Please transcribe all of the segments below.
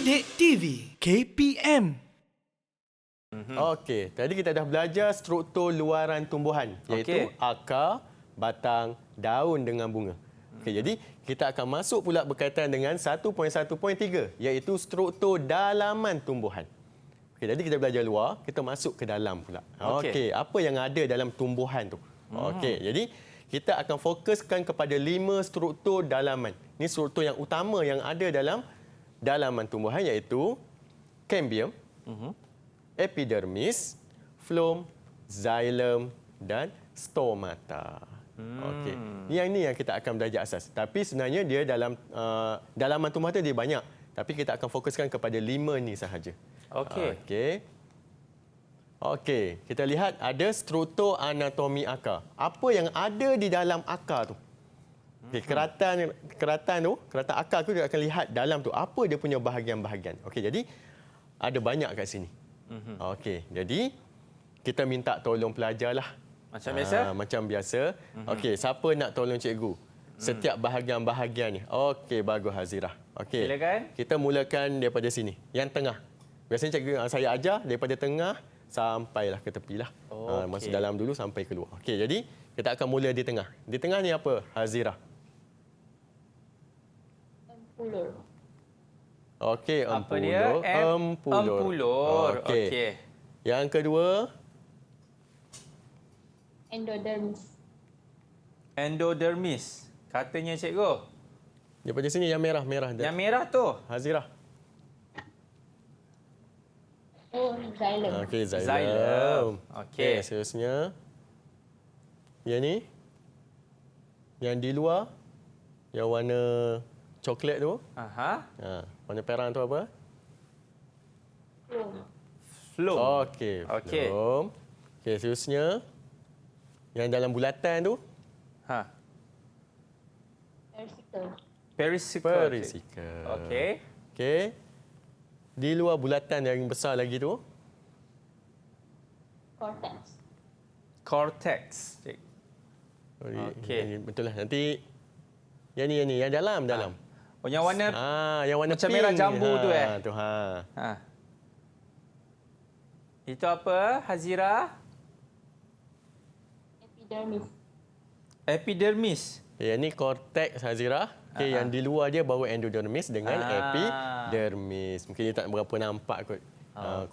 Didik TV KPM. Okey, tadi kita dah belajar struktur luaran tumbuhan iaitu akar, batang, daun dengan bunga. Okey, jadi kita akan masuk pula berkaitan dengan 1.1.3 iaitu struktur dalaman tumbuhan. Okey, tadi kita belajar luar, kita masuk ke dalam pula. Okey, apa yang ada dalam tumbuhan tu? Okey, jadi kita akan fokuskan kepada 5 struktur dalaman. Ini struktur yang utama yang ada dalam dalaman tumbuhan iaitu cambium, epidermis, phloem, xylem dan stomata. Okey. Yang ini yang kita akan belajar asas. Tapi sebenarnya dia dalam dalaman tumbuhan tu dia banyak. Tapi kita akan fokuskan kepada 5 ni sahaja. Okey. Okey, kita lihat ada struktur anatomi akar. Apa yang ada di dalam akar tu? Okey, keratan akar tu dia akan lihat dalam tu apa dia punya bahagian-bahagian. Okey, jadi ada banyak kat sini. Okey, jadi kita minta tolong pelajar lah. Macam biasa? Macam biasa. Okey, siapa nak tolong cikgu? Setiap bahagian-bahagian ni. Okey, bagus Hazirah. Okey. Silakan. Kita mulakan daripada sini. Yang tengah. Biasanya cikgu saya ajar daripada tengah sampailah ke tepi lah. Masuk dalam dulu sampai keluar. Okey, jadi kita akan mula di tengah. Di tengah ni apa, Hazirah? Empulur. Okey, Apa dia? Empulur. Okey. Yang kedua, Endodermis. Endodermis. Katanya cikgu. daripada sini yang merah-merah. Yang merah tu. Hazirah. Oh, xylem. Okey, Xylem. xylem. Okey. Seterusnya. Yang ni. Yang di luar. Yang warna coklat tu. Aha. Warna perang tu apa? Phloem. Phloem. Okey. Okey. Phloem. Okey, seterusnya. Yang dalam bulatan tu. Persicle. Perisicle. Perisicle. Okey. Okey. Di luar bulatan yang besar lagi tu. Cortex. Cortex. Okey. Betul lah. Nanti yang ni yang dalam. Oh, yang warna Yang warna macam pink. merah jambu tu Tu Itu apa, Hazirah? Epidermis. Epidermis. Yang ni cortex Hazirah. Okey, yang di luar dia baru endodermis dengan epidermis. Mungkin dia tak berapa nampak kot.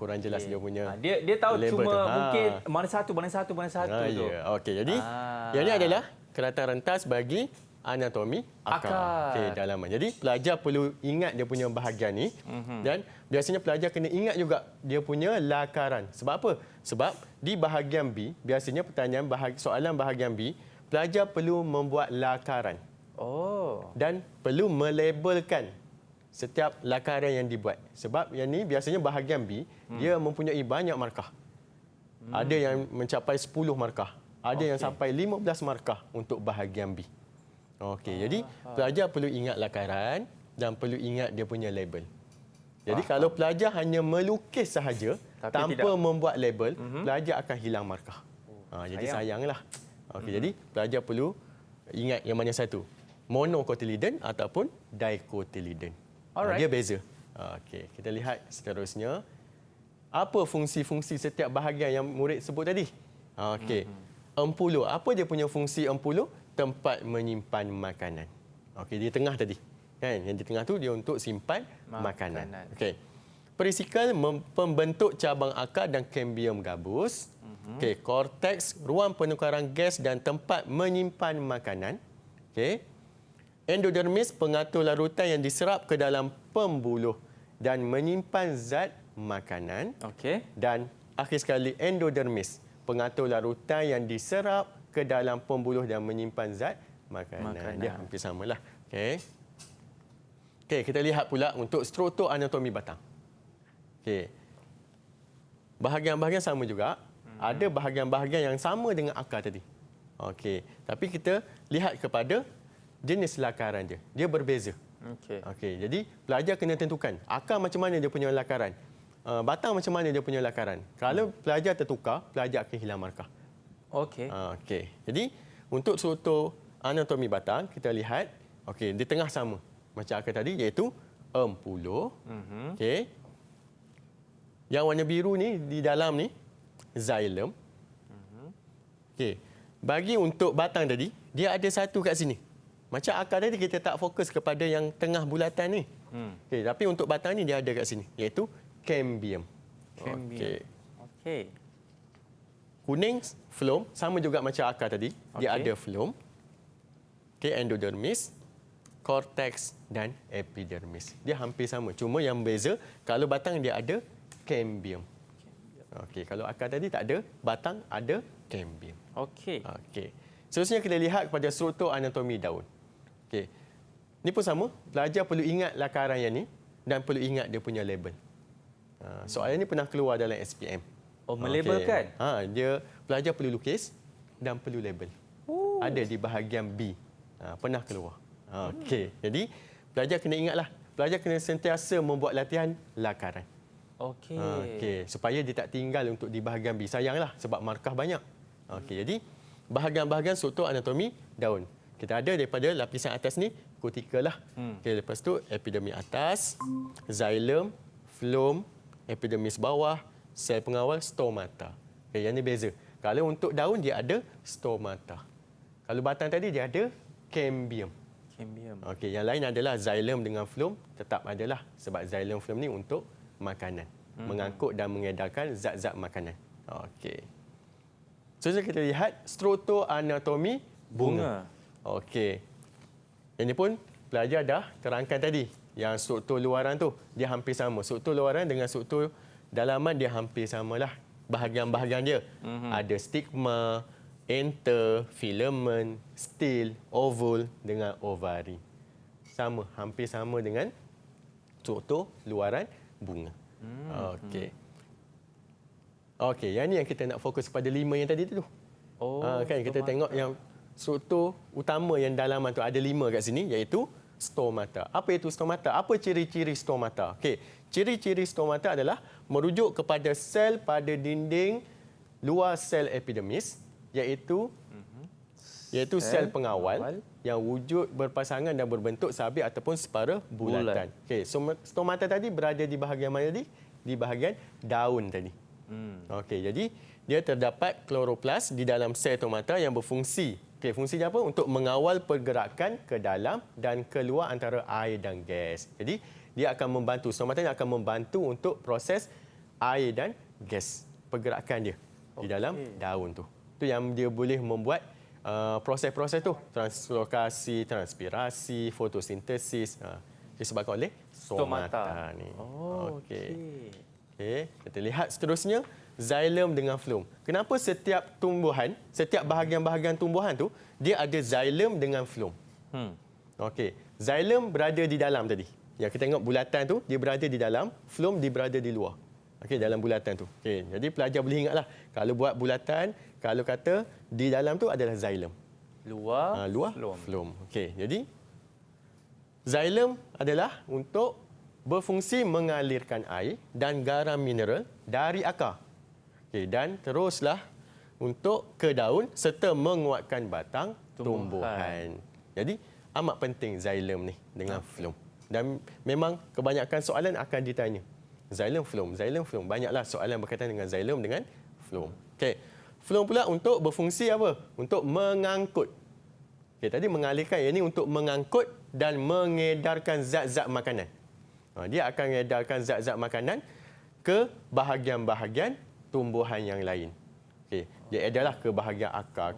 Kurang jelas dia punya. Dia tahu label cuma tu. mungkin mana satu tu. Ya. Okey, jadi yang ni adalah keratan rentas bagi anatomi akar. Okey, dalaman. Jadi pelajar perlu ingat dia punya bahagian ni dan biasanya pelajar kena ingat juga dia punya lakaran. Sebab apa? Sebab di bahagian B, biasanya soalan bahagian B, pelajar perlu membuat lakaran. Dan perlu melabelkan setiap lakaran yang dibuat. Sebab yang ni biasanya bahagian B, dia mempunyai banyak markah. Ada yang mencapai 10 markah. Ada yang sampai 15 markah untuk bahagian B. Okey, jadi pelajar perlu ingat lakaran dan perlu ingat dia punya label. Jadi kalau pelajar hanya melukis sahaja tanpa membuat label, pelajar akan hilang markah. Jadi sayanglah. Okey, jadi pelajar perlu ingat yang mana satu. Monocotyledon ataupun dicotyledon. Dia beza. Okey, kita lihat seterusnya. Apa fungsi-fungsi setiap bahagian yang murid sebut tadi? Okey. Empulur. Apa dia punya fungsi empulur? Tempat menyimpan makanan. Okey, di tengah tadi. Kan? Yang di tengah tu dia untuk simpan makanan. Okey. Perisicle pembentuk cabang akar dan cambium gabus. Okey, cortex ruang penukaran gas dan tempat menyimpan makanan. Okey. Endodermis pengatur larutan yang diserap ke dalam pembuluh dan menyimpan zat makanan. Okey. Dan akhir sekali endodermis pengatur larutan yang diserap ke dalam pembuluh dan menyimpan zat makanan. Dia hampir samalah. Okey. Okey, kita lihat pula untuk struktur anatomi batang. Okey. Bahagian-bahagian sama juga. Ada bahagian-bahagian yang sama dengan akar tadi. Okey, tapi kita lihat kepada jenis lakaran dia. Dia berbeza. Okey, jadi pelajar kena tentukan akar macam mana dia punya lakaran. Batang macam mana dia punya lakaran. Kalau pelajar tertukar, pelajar akan hilang markah. Okey. Jadi untuk struktur anatomi batang kita lihat di tengah sama macam akar tadi iaitu empuluh. Okey. Yang warna biru ni di dalam ni xylem. Okey. Bagi untuk batang tadi, dia ada satu kat sini. Macam akar tadi kita tak fokus kepada yang tengah bulatan ni. Okey, tapi untuk batang ni dia ada kat sini, iaitu cambium. Okey. Okey. Kuning phloem sama juga macam akar tadi. Dia Okey. ada phloem. Okey, endodermis, cortex dan epidermis. Dia hampir sama. Cuma yang beza kalau batang dia ada cambium. Okey, kalau akar tadi tak ada, batang ada cambium. Okey. Okey. Seterusnya kita lihat kepada struktur anatomi daun. Okey. Ni pun sama, pelajar perlu ingat lakaran yang ni dan perlu ingat dia punya label. Soalan ni pernah keluar dalam SPM. Oh, melabelkan? Dia pelajar perlu lukis dan perlu label. Ada di bahagian B. Pernah keluar. Okey. Jadi pelajar kena ingatlah, pelajar kena sentiasa membuat latihan lakaran. Okey. Okey, supaya dia tak tinggal untuk di bahagian B. Sayanglah sebab markah banyak. Okey, jadi bahagian-bahagian struktur anatomi daun. Kita ada daripada lapisan atas ni kutikel lah. Okey, lepas tu epidermis atas, xylem, phloem, epidermis bawah, sel pengawal, stomata. Okey, yang ni beza. Kalau untuk daun dia ada stomata. Kalau batang tadi dia ada cambium. Cambium. Okey, yang lain adalah xylem dengan phloem tetap adalah sebab xylem phloem ni untuk makanan, mengangkut dan mengedarkan zat-zat makanan. Okey. Seterusnya kita lihat struktur anatomi bunga. Okey. Ini pun pelajar dah terangkan tadi. Yang struktur luaran tu dia hampir sama. Struktur luaran dengan struktur dalaman dia hampir samalah. Bahagian-bahagian dia. Ada stigma, enter, filamen, stil, ovul dengan ovari. Sama, hampir sama dengan struktur luaran bunga. Okey. Okey, yang ni yang kita nak fokus pada 5 yang tadi tu. Kan kita tengok yang struktur utama yang dalaman tu ada 5 kat sini iaitu stomata. Apa itu stomata? Apa ciri-ciri stomata? Okey, ciri-ciri stomata adalah merujuk kepada sel pada dinding luar sel epidermis iaitu sel pengawal yang wujud berpasangan dan berbentuk sabit ataupun separa bulatan. Okey, stomata tadi berada di bahagian mana tadi? Di bahagian daun tadi. Okey, jadi dia terdapat kloroplas di dalam sel stomata yang berfungsi. Okey, fungsinya apa? Untuk mengawal pergerakan ke dalam dan keluar antara air dan gas. Jadi, dia akan membantu, stomata ini akan membantu untuk proses air dan gas, pergerakan dia di dalam daun tu. Itu yang dia boleh membuat proses-proses tu, translokasi, transpirasi, fotosintesis, disebabkan oleh stomata ni. Okey. Okey, kita lihat seterusnya xylem dengan phloem. Kenapa setiap tumbuhan, setiap bahagian-bahagian tumbuhan tu dia ada xylem dengan phloem? Okey, xylem berada di dalam tadi. Yang kita tengok bulatan tu dia berada di dalam, phloem dia berada di luar. Okey, dalam bulatan tu. Okey, jadi pelajar boleh ingatlah kalau buat bulatan, kalau kata di dalam tu adalah xylem. Luar phloem. Okey, jadi xylem adalah untuk berfungsi mengalirkan air dan garam mineral dari akar. Okey, dan teruslah untuk ke daun serta menguatkan batang tumbuhan. Jadi amat penting xylem ni dengan phloem. Dan memang kebanyakan soalan akan ditanya. Xylem, phloem, xylem, phloem. Banyaklah soalan berkaitan dengan xylem dengan phloem. Okey. Phloem pula untuk berfungsi apa? Untuk mengangkut. Okey, tadi mengalirkan, ini untuk mengangkut dan mengedarkan zat-zat makanan. Dia akan mengedarkan zat-zat makanan ke bahagian-bahagian tumbuhan yang lain. Okey, dia edarlah ke bahagian akar,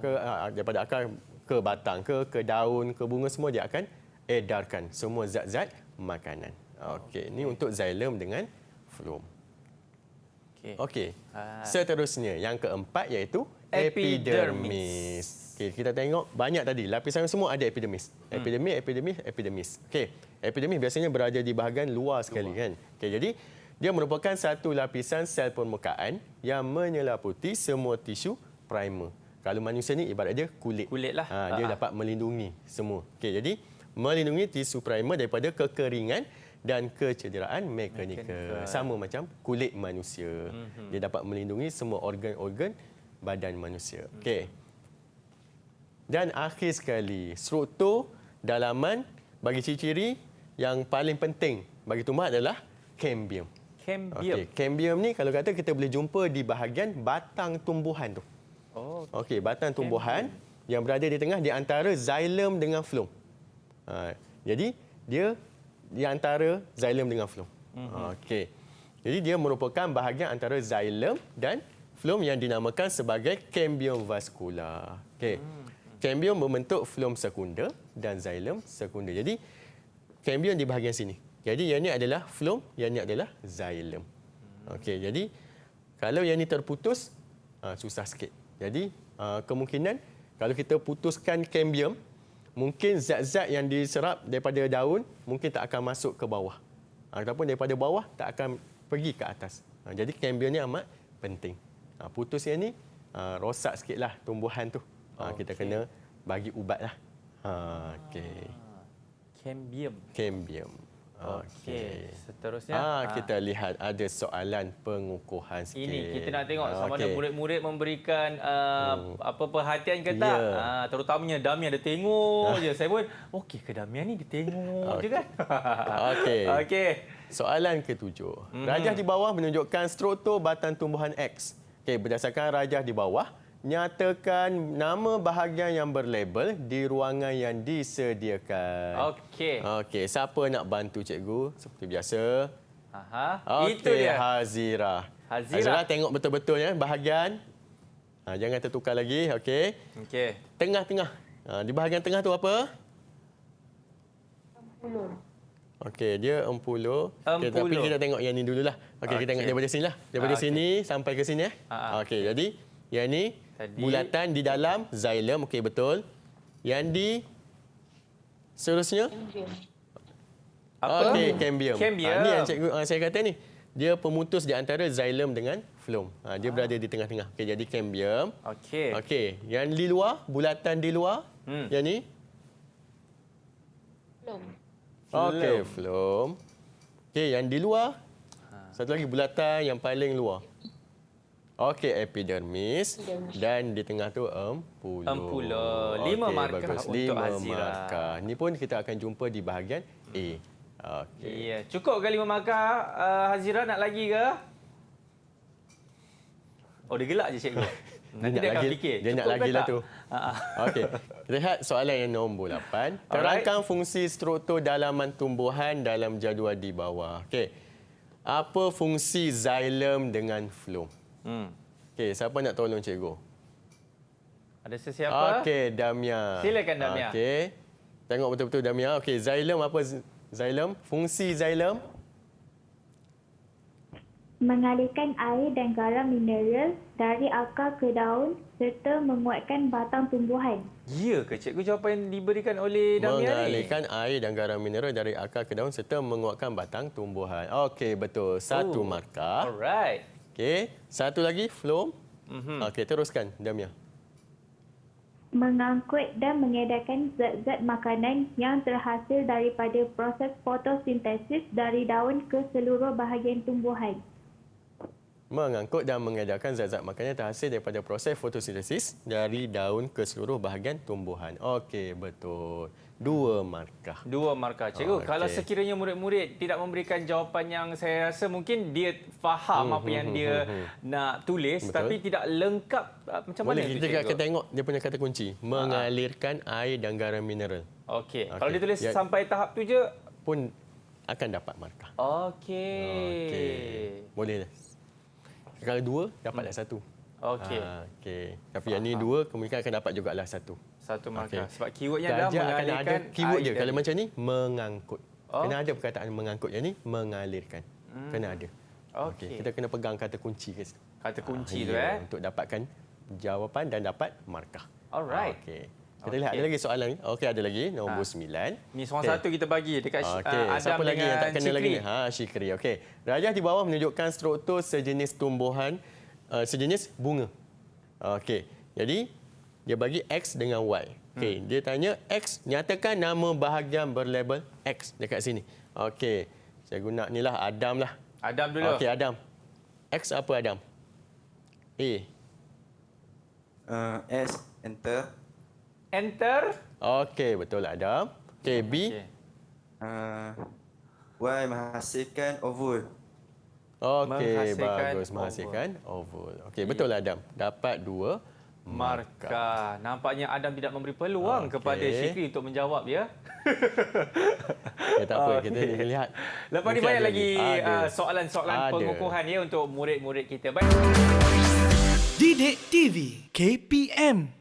daripada akar ke batang, ke daun, ke bunga, semua dia akan edarkan semua zat-zat makanan. Okey, ini untuk xylem dengan phloem. Okey. Seterusnya yang keempat iaitu epidermis. Okey, kita tengok banyak tadi. Lapisan semua ada epidermis. Epidermis. Okey. Epidermis biasanya berada di bahagian luar sekali kan. Okey, jadi dia merupakan satu lapisan sel permukaan yang menyeliputi semua tisu primer. Kalau manusia ni ibarat dia kulit. Kulit lah. Dia dapat melindungi semua. Okey, jadi melindungi tisu primer daripada kekeringan dan kecederaan mekanikal. Sama macam kulit manusia. Dia dapat melindungi semua organ-organ badan manusia. Okey. Dan akhir sekali, struktur dalaman bagi ciri-ciri yang paling penting bagi tumbuhan adalah cambium. Cambium. Okey, cambium ni kalau kata kita boleh jumpa di bahagian batang tumbuhan tu. Oh, Okey, batang tumbuhan yang berada di tengah di antara xylem dengan phloem. Jadi dia di antara xylem dengan phloem. Okey. Jadi dia merupakan bahagian antara xylem dan phloem yang dinamakan sebagai cambium vascular. Okey. Cambium membentuk phloem sekunder dan xylem sekunder. Jadi cambium di bahagian sini. Jadi yang ni adalah phloem, yang ni adalah xylem. Okey, jadi kalau yang ni terputus susah sikit. Jadi kemungkinan kalau kita putuskan cambium, mungkin zat-zat yang diserap daripada daun mungkin tak akan masuk ke bawah. Ataupun daripada bawah tak akan pergi ke atas. Jadi cambium ni amat penting. Putus yang ni rosak sikitlah tumbuhan tu. Kita kena bagi ubat lah. Okey. cambium. Cambium. Okey. Seterusnya. Kita lihat ada soalan pengukuhan sikit. Ini kita nak tengok sama ada Okey. murid-murid memberikan apa perhatian ke tak. Ya. Terutamanya Damian dia tengok je. Saya pun okey ke Damian ni dia tengok je kan. Okey. Okey. Soalan ketujuh. Rajah di bawah menunjukkan struktur batang tumbuhan X. Okey, berdasarkan rajah di bawah, nyatakan nama bahagian yang berlabel di ruangan yang disediakan. Okey. Okey, siapa nak bantu cikgu? Seperti biasa. Aha. Okey, Itu dia. Hazira. Hazira. Tengok betul-betul ya bahagian. Jangan tertukar lagi. Okey. Okey. Tengah-tengah. Di bahagian tengah tu apa? 60. Okey, dia empulo. Okay, tapi Empulo. kita tengok yang ni dululah. Okey, kita tengok daripada sini lah. Daripada sini sampai ke sini. Okey, jadi yang ni Tadi. bulatan di dalam xylem. Okey, betul. Yang di seterusnya? Cambium. Apa? Okey, cambium. Cambium. Ni yang cikgu saya kata ni. Dia pemutus di antara xylem dengan phloem. Dia berada di tengah-tengah. Okey, jadi cambium. Okey. Okey, yang di luar, bulatan di luar. Yang ni? Phloem. Okey, phloem. Okey, yang di luar. Satu lagi bulatan yang paling luar. Okey, epidermis. Dan di tengah tu empulo. Empulo. 5 markah bagus. untuk 5 Hazira. markah. Ni pun kita akan jumpa di bahagian A. Okey. Ya, cukup ke 5 markah? Hazira nak lagi ke? Oh, dia gelak je cikgu. Nanti dia akan fikir. Dia nak cukup ke lagi lah tak? tu. Okey. Lihat soalan yang nombor 8. Terangkan fungsi struktur dalaman tumbuhan dalam jadual di bawah. Okey. Apa fungsi xylem dengan phloem? Okey, siapa nak tolong cikgu? Ada sesiapa? Okey, Damia. Silakan, Damia. Okey. Tengok betul-betul Damia. Okey, xylem apa xylem? Fungsi xylem? Mengalirkan air dan garam mineral dari akar ke daun serta menguatkan batang tumbuhan. Ya ke cikgu jawapan yang diberikan oleh Damia ni? Mengalirkan air dan garam mineral dari akar ke daun serta menguatkan batang tumbuhan. Okey, betul. Satu markah. Alright. Okey, satu lagi phloem. Okey, teruskan Damia. Mengangkut dan mengedarkan zat-zat makanan yang terhasil daripada proses fotosintesis dari daun ke seluruh bahagian tumbuhan. Mengangkut dan mengedarkan zat-zat makanan yang terhasil daripada proses fotosintesis dari daun ke seluruh bahagian tumbuhan. Okey, betul. 2 markah. 2 markah. Cikgu, kalau sekiranya murid-murid tidak memberikan jawapan yang saya rasa mungkin dia faham apa yang dia nak tulis, Betul. tapi tidak lengkap, macam mana Boleh, tu kita cikgu? akan tengok dia punya kata kunci. Mengalirkan air dan garam mineral. Okey. Okey. Kalau dia tulis Ya. sampai tahap tu je, Pun akan dapat markah. okey. Boleh. Kalau 2, dapatlah 1. Okey. Okey. Tapi yang ni 2, kemungkinan akan dapat jugalah 1. 1 markah. Okey. Sebab keywordnya adalah Darjah akan ada mengalirkan keyword air dia. dan- Kalau macam ni, mengangkut. Oh. Kena ada perkataan mengangkut. Yang ni, mengalirkan. Kena ada. Okey. Kita kena pegang kata kunci ke situ. Kata kunci tu Ya, untuk dapatkan jawapan dan dapat markah. Alright. Okey. Kita lihat ada lagi soalan ni. Okey, ada lagi nombor 9. Ni seorang satu kita bagi dekat Okey, Adam siapa lagi dengan yang tak kena lagi Cikri. ni? Syikri. Okey. Rajah di bawah menunjukkan struktur sejenis tumbuhan, sejenis bunga. Okey. Jadi dia bagi X dengan Y. Okey, dia tanya X, nyatakan nama bahagian berlabel X dekat sini. Okey. Saya guna ni lah Adam lah. Adam dulu. Okey, Adam. X apa Adam? A. S, enter. Enter. Okey, betul Adam. Okey, B. Okey. Y menghasilkan ovul. Okey, Menghasilkan bagus. Menghasilkan ovul. Okey, betul lah Adam. Dapat 2 markah. Nampaknya Adam tidak memberi peluang kepada Syikri untuk menjawab ya. Tak apa, kita lihat. Lepas ni Mungkin banyak ada lagi Ada. soalan-soalan Ada. pengukuhan ya untuk murid-murid kita. Baik. Didik TV KPM